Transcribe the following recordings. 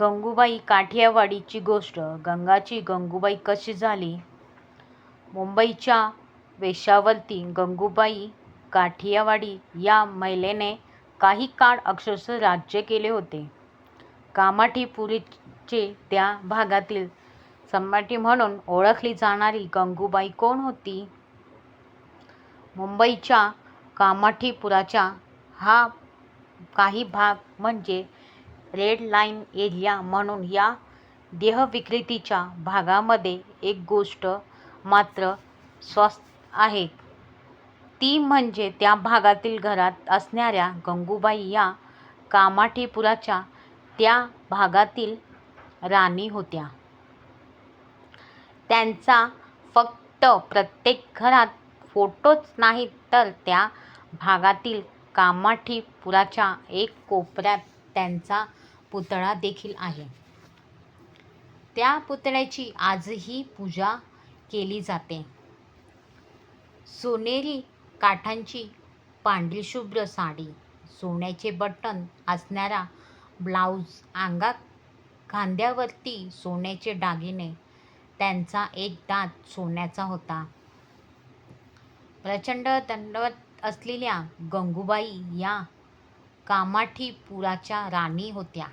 गंगूबाई काठियावाडीची गोष्ट. गंगाची गंगूबाई कशी झाली? मुंबईच्या वेश्यावरती गंगूबाई काठियावाडी या महिलेने काही काळ अक्षरशः राज्य केले होते. कामाठीपुरीचे त्या भागातील सम्राटी म्हणून ओळखली जाणारी गंगूबाई कोण होती? मुंबईच्या कामाठीपुराचा हा काही भाग म्हणजे रेड लाईन एरिया म्हणून या देहविकृतीच्या भागामध्ये एक गोष्ट मात्र स्पष्ट आहे, ती म्हणजे त्या भागातील घरात असणाऱ्या गंगूबाई या कामाठीपुराच्या त्या भागातील राणी होत्या. त्यांचा फक्त प्रत्येक घरात फोटोच नाही तर त्या भागातील कामाठीपुराच्या एक कोपऱ्यात त्यांचा पुतळा देखील आहे. त्या पुतळ्याची आजही पूजा केली जाते. सोनेरी काठांची पांढरीशुभ्र साडी, सोन्याचे बटन असणारा ब्लाऊज, अंगात खांद्यावरती सोन्याचे दागिने, त्यांचा एक दात सोन्याचा होता. प्रचंड दंडवत असलेल्या गंगूबाई या कामाठीपुराच्या राणी होत्या.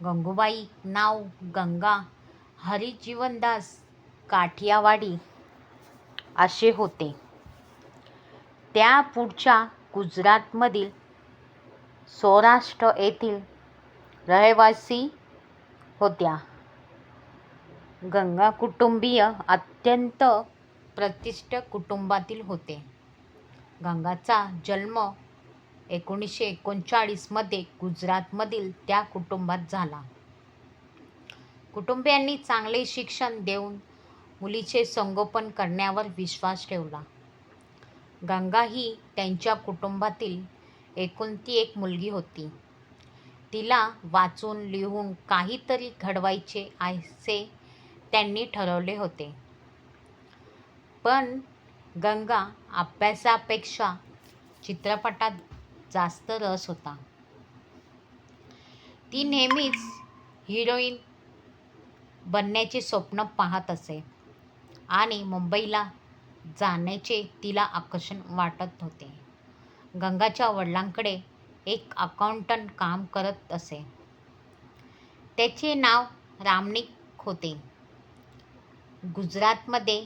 गंगूबाई नाव गंगा हरिजीवनदास काठियावाडी असे होते. त्या पुढच्या गुजरातमधील सौराष्ट्र येथील रहिवासी होत्या. गंगा कुटुंबीय अत्यंत प्रतिष्ठित कुटुंबातील होते. गंगाचा जन्म 1939 मध्ये गुजरातमधील त्या कुटुंबात झाला. कुटुंबियांनी चांगले शिक्षण देऊन मुलीचे संगोपन करण्यावर विश्वास ठेवला. गंगा ही त्यांच्या कुटुंबातील एकुलती एक मुलगी होती. तिला वाचून लिहून काहीतरी घडवायचे असे त्यांनी ठरवले होते. पण गंगा अभ्यासापेक्षा चित्रपटात जास्त रस होता. ती नेहमीच हिरोईन बनण्याचे स्वप्न पाहत असे आणि मुंबईला जाण्याचे तिला आकर्षण वाटत होते. गंगाच्या वडिलांकडे एक अकाउंटंट काम करत असे. त्याचे नाव रामनिक होते. गुजरातमध्ये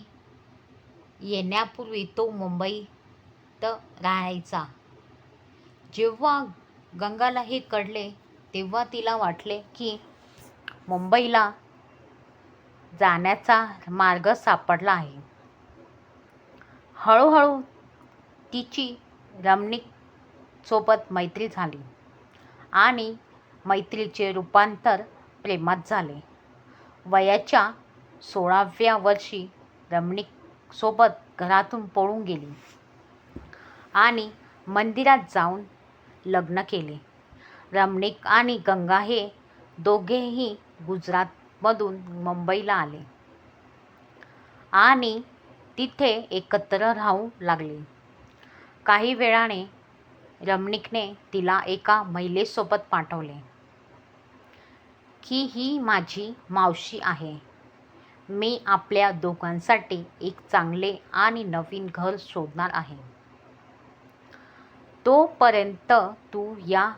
येण्यापूर्वी तो मुंबईत राहायचा. जेव्हा गंगाला हे कळले तेव्हा तिला वाटले की मुंबईला जाण्याचा मार्ग सापडला आहे. हळूहळू तिची रामनिक सोबत मैत्री झाली आणि मैत्रीचे रूपांतर प्रेमात झाले. वयाच्या 16व्या वर्षी रामनिक सोबत घरातून पळून गेली आणि मंदिरात जाऊन लग्न केले. रामनिक आणि गंगा हे दोघेही गुजरातमधून मुंबईला आले आणि तिथे एकत्र राहू लागले. काही वेळाने रामनिकने तिला एका महिलेसोबत पाठवले की ही माझी मावशी आहे. मी आपल्या दोघांसाठी एक चांगले आणि नवीन घर शोधणार आहे. तोपर्यंत तू या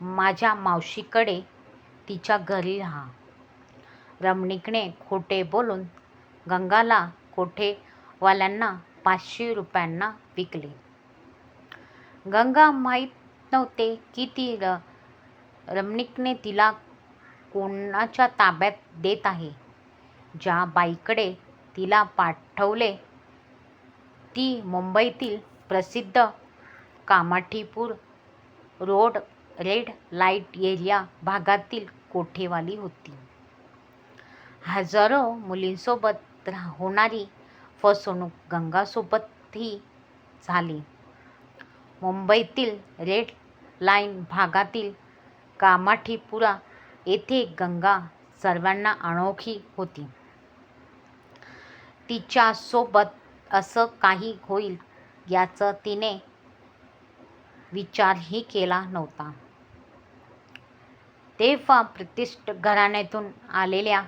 माझ्या मावशीकडे तिच्या घरी राहा. रामनिकने खोटे बोलून गंगाला कोठेवाल्यांना 500 रुपयांना विकले. गंगा माहीत नव्हते की ती रामनिकने तिला कोणाच्या ताब्यात देत आहे. ज्या बाईकडे तिला पाठवले ती मुंबईतील प्रसिद्ध कामाठीपूर रोड रेड लाईट एरिया भागातील कोठेवाली होती. हजारो मुलींसोबत होणारी फसवणूक गंगासोबतही झाली. मुंबईतील रेड लाईन भागातील कामाठीपुरा येथे गंगा सर्वांना अनोळखी होती. तिच्यासोबत असं काही होईल याचा तिने विचारही केला नव्हता. तेव्हा प्रतिष्ठित घराण्यातून आलेल्या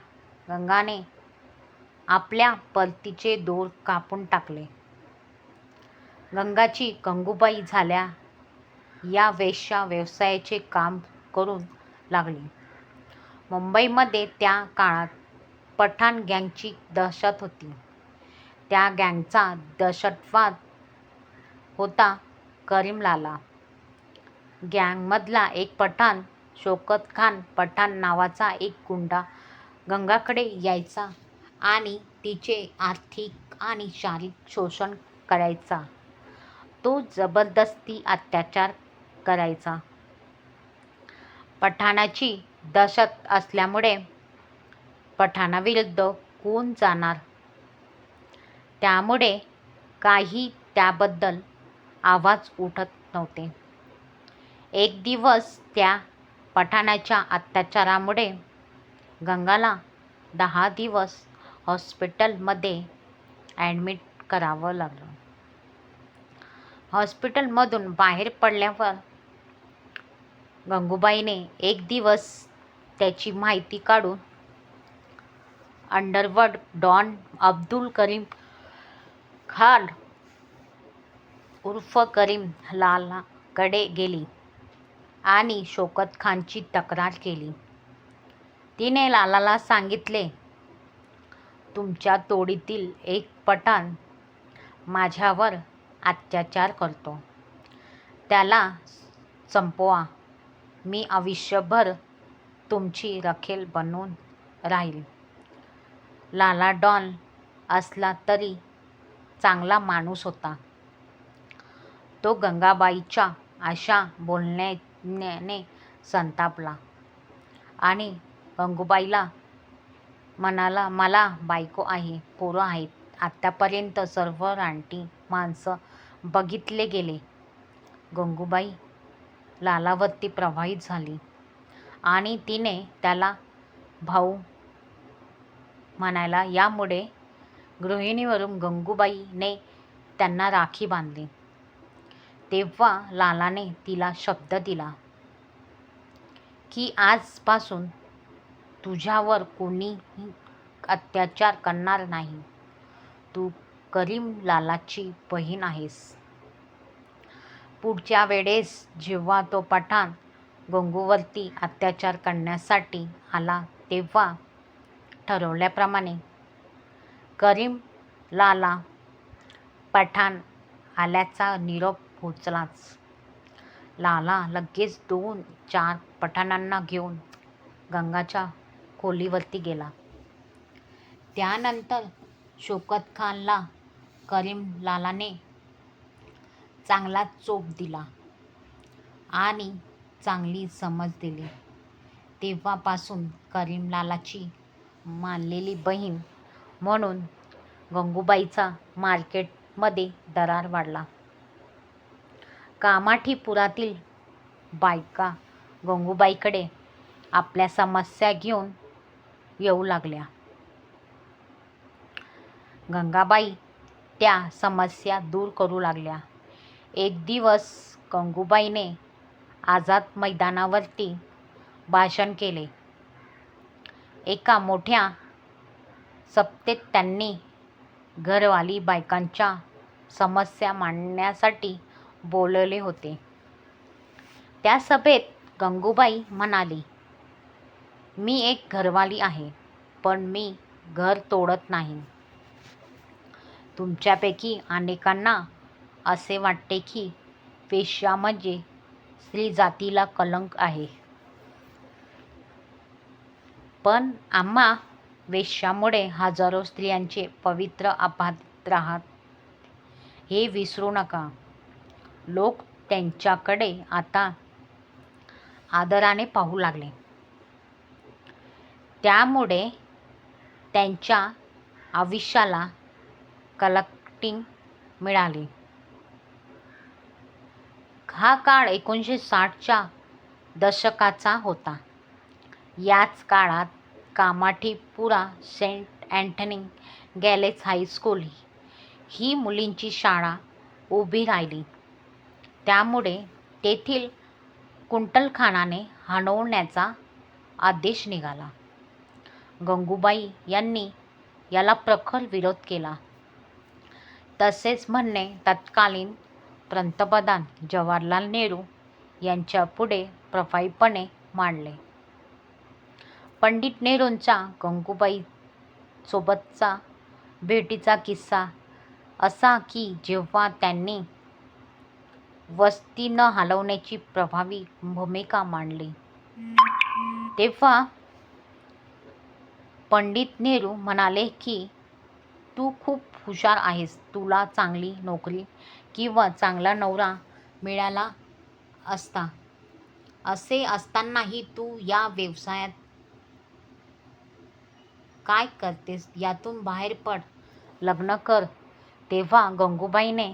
गंगाने आपल्या परतीचे दोर कापून टाकले. गंगाची गंगूबाई झाल्या या वेश्या व्यवसायाचे काम करू लागली. मुंबईमध्ये त्या काळात पठाण गँगची दहशत होती. त्या गँगचा दहशतवाद होता करीम लाला. गँगमधला एक पठाण शौकत खान पठाण नावाचा एक गुंडा गंगाकडे यायचा आणि तिचे आर्थिक आणि शारीरिक शोषण करायचा. तो जबरदस्ती अत्याचार करायचा. पठाणाची दहशत असल्यामुळे पठाणाविरुद्ध कोण जाणार? त्यामुळे काही त्याबद्दल आवाज उठत नव्हते. एक दिवस त्या पठाणाच्या अत्याचारामुळे गंगाला 10 दिवस हॉस्पिटलमध्ये ॲडमिट करावं लागलं. हॉस्पिटलमधून बाहेर पडल्यावर गंगूबाईने एक दिवस त्याची माहिती काढून अंडरवर्ल्ड डॉन अब्दुल करीम खान उर्फ करीम लालाकडे गेली आणि शौकत खानची तक्रार केली. तिने लालाला सांगितले, तुमच्या तोडीतील एक पठाण माझ्यावर अत्याचार करतो. त्याला संपवा. मी आयुष्यभर तुमची राखेल बनून राहील. लाला डॉन असला तरी चांगला माणूस होता. तो गंगाबाईच्या अशा बोलण्याने संतापला आणि गंगूबाईला म्हणाला, मला बायको आहे, पोरं आहेत. आत्तापर्यंत सर्व रानटी माणसं बघितले गेले. गंगूबाई लालावरती प्रभावित झाली आणि तिने त्याला भाऊ म्हणाला. यामुळे गृहिणीवरून गंगूबाईने त्यांना राखी बांधली. तेव्हा लालाने तिला शब्द दिला की आजपासून तुझ्यावर कोणीही अत्याचार करणार नाही. तू करीम लालाची बहीण आहेस. पुढच्या वेळेस जेव्हा तो पठाण गंगूवरती अत्याचार करण्यासाठी आला तेव्हा ठरवल्याप्रमाणे करीम लाला पठाण आल्याचा निरोप पोचलाच. लाला लगेच 2-4 पठाणांना घेऊन गंगाच्या खोलीवरती गेला. त्यानंतर शौकत खानला करीम लालाने चांगला चोप दिला आणि चांगली समज दिली. तेव्हापासून करीम लालाची मानलेली बहीण म्हणून गंगूबाईचा मार्केटमध्ये दरार वाढला. कामाठीपुरातील बायका गंगूबाईकडे आपल्या समस्या घेऊन येऊ लागल्या. गंगाबाई त्या समस्या दूर करू लागल्या. एक दिवस गंगूबाईने आझाद मैदानावरती भाषण केले. एका मोठ्या सभेत त्यांनी घरवाली बायकांच्या समस्या मांडण्यासाठी बोलवले होते. त्या सभेत गंगूबाई म्हणाली, मी एक घरवाली आहे, पण मी घर तोडत नाही. तुमच्यापैकी अनेकांना असे वाटते की वेश्या म्हणजे स्त्रीजातीला कलंक आहे. पण आम्हा वेश्यामुळे हजारो स्त्रियांचे पवित्र अबाधित राहत हे विसरू नका. लोक त्यांच्याकडे आता आदराने पाहू लागले. त्यामुळे त्यांच्या आयुष्याला कलाटणी मिळाली. हा काळ 1960च्या दशकाचा होता. याच काळात Kamathipura Saint Anthony Girls High School ही मुलींची शाळा उभी राहिली. त्यामुळे तेथील कुंटलखानाने हटवण्याचा आदेश निघाला. गंगूबाई यांनी याला प्रखर विरोध केला. तसेच म्हणणे तत्कालीन पंतप्रधान जवाहरलाल नेहरू यांच्या पुढे प्रभावीपणे मांडले. पंडित नेहरूंचा गंगूबाई सोबतचा भेटीचा किस्सा असा की जेव्हा त्यांनी वस्ती न हलवण्याची प्रभावी भूमिका मांडली तेव्हा पंडित नेहरू म्हणाले की तू खूप हुशार आहेस, तुला चांगली नोकरी किंवा चांगला नवरा मिळाला असता. असे असतानाही तू या व्यवसायात काय करतेस, यातून बाहेर पड, लग्न कर. तेव्हा गंगूबाईने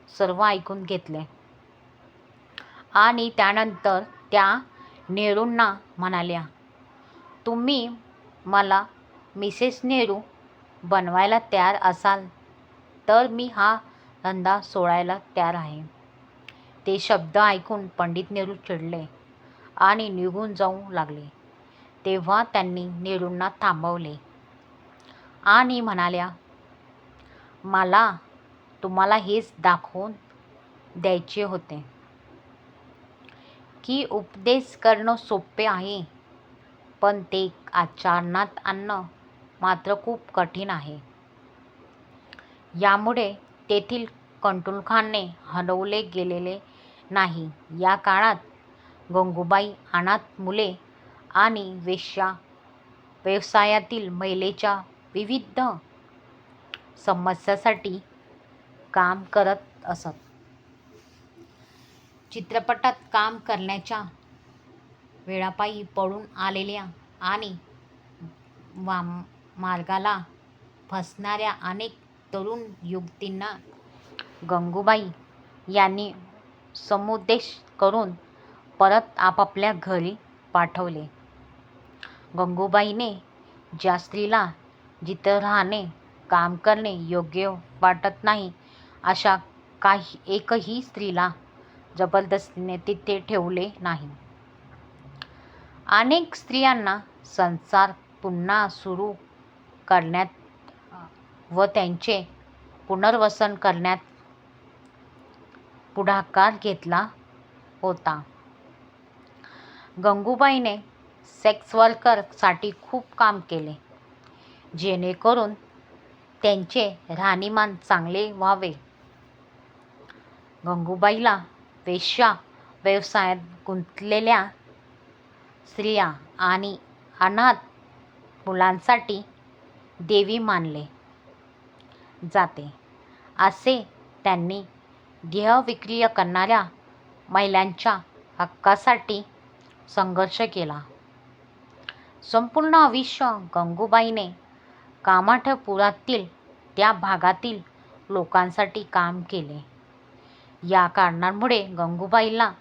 सर्व ऐकून घेतले आणि त्यानंतर त्या नेहरूंना म्हणाल्या, तुम्ही मला मिसेस नेहरू बनवायला तयार असाल तर मी हा धंदा सोडायला तयार आहे. ते शब्द ऐकून पंडित नेहरू चिडले आणि निघून जाऊ लागले. तेव्हा त्यांनी नेहरूंना थांबवले आणि म्हणाल्या, मला तुम्हाला हेच दाखवून द्यायचे होते की उपदेश करणं सोपे आहे, पण ते आचरणात आणणं मात्र खूप कठीण आहे. यामुळे तेथील कटुलखाने हलवले गेलेले नाही. या काळात गंगूबाई अनाथ मुले आणि वेश्या व्यवसायातील महिलांच्या विविध समस्यांसाठी काम करत असत. चित्रपटात काम करण्याच्या वेळापायी पळून आलेल्या आणि मार्गाला फसणाऱ्या अनेक तरुण युवतींना गंगूबाई यांनी समुपदेश करून परत आपापल्या घरी पाठवले. गंगूबाईने ज्या स्त्रीला जिथे राहणे, काम करणे योग्य वाटत नाही अशा एकही स्त्रीला जबरदस्तीने तिथे ठेवले नाही. अनेक स्त्रियांना संसार पुन्हा सुरू करण्यात व त्यांचे पुनर्वसन करण्यात पुढाकार घेतला होता. गंगूबाईने सेक्स वर्कर साठी खूप काम केले जेणेकरून त्यांचे राहणीमान चांगले व्हावे. गंगूबाईला वेश्या व्यवसायात गुंतलेल्या स्त्रिया आणि अनाथ मुलांसाठी देवी मानले जाते असे त्यांनी देहविक्री करणाऱ्या महिलांच्या हक्कासाठी संघर्ष केला. संपूर्ण आयुष्य गंगूबाईने कामाठपुरातील त्या भागातील लोकांसाठी काम केले. या कारणामुळे गंगूबाईला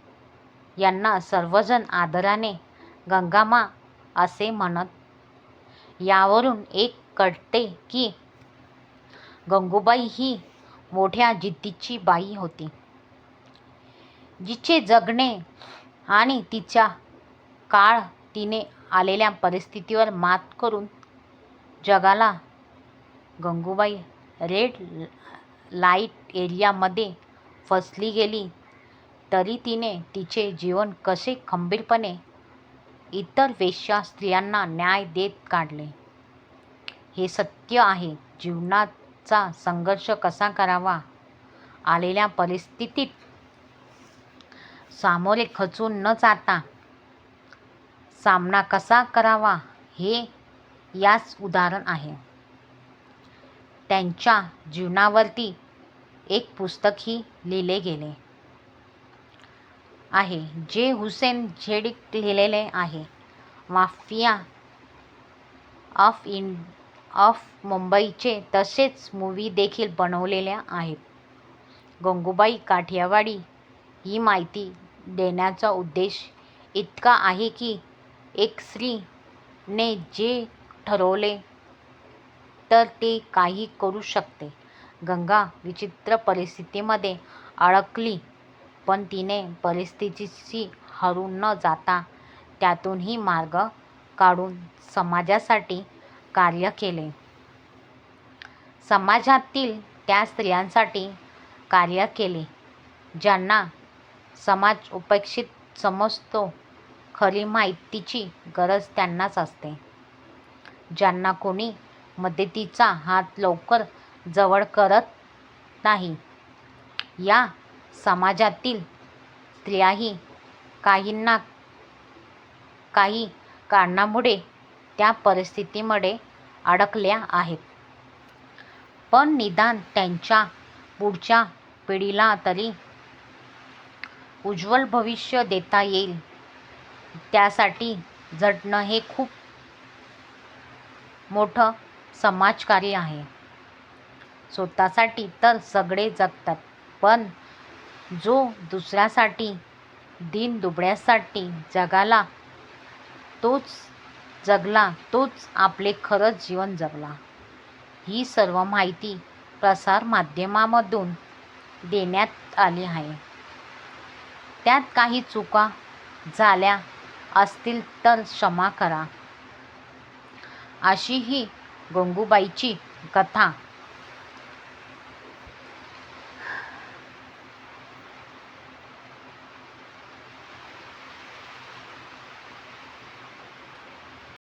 यांना सर्वजण आदराने गंगामा असे म्हणत. यावरून एक कळते की गंगूबाई ही मोठ्या जिद्दीची बाई होती, जिचे जगणे आणि तिच्या काळ तिने आलेल्या परिस्थितीवर मात करून जगाला. गंगूबाई रेड लाईट एरियामध्ये फसली गेली तरी तिने तिचे जीवन कसे खंबीरपणे इतर वेश्या स्त्रियांना न्याय देत काढले हे सत्य आहे. जीवनाचा संघर्ष कसा करावा, आलेल्या परिस्थितीत सामोरे खचून न जाता सामना कसा करावा हे याच उदाहरण आहे. त्यांच्या जीवनावरती एक पुस्तकही लिहिले गेले आहे जे हुसेन झेडिक लिहिलेले आहे. माफिया ऑफ मुंबईचे तसेच मूव्ही देखील बनवलेल्या आहेत. गंगूबाई काठियावाडी ही माहिती देण्याचा उद्देश इतका आहे की एक स्त्री ने जे ठरवले तर ते काही करू शकते. गंगा विचित्र परिस्थितीमध्ये अडकली पण तिने परिस्थितीशी हरून न जाता त्यातूनही मार्ग काढून समाजासाठी कार्य केले. समाजातील त्या स्त्रियांसाठी कार्य केले ज्यांना समाज उपेक्षित समजतो. खरी माहितीची गरज त्यांनाच असते, ज्यांना कोणी मदतीचा हात लवकर जवळ करत नाही. या समाजातील स्त्रियाही काहींना काही कारणामुळे त्या परिस्थितीमध्ये अडकल्या आहेत. पण निदान त्यांच्या पुढच्या पिढीला तरी उज्ज्वल भविष्य देता येईल, त्यासाठी झटणं हे खूप मोठं समाजकार्य आहे. स्वतःसाठी तर सगळे जगतात, पण जो दुसऱ्यासाठी, दीनदुबळ्यासाठी जगाला, तोच आपले खरं जीवन जगला. ही सर्व माहिती प्रसार माध्यमांमधून देण्यात आली आहे. त्यात काही चुका झाल्या असतील तर क्षमा करा. अशी ही गंगूबाईची कथा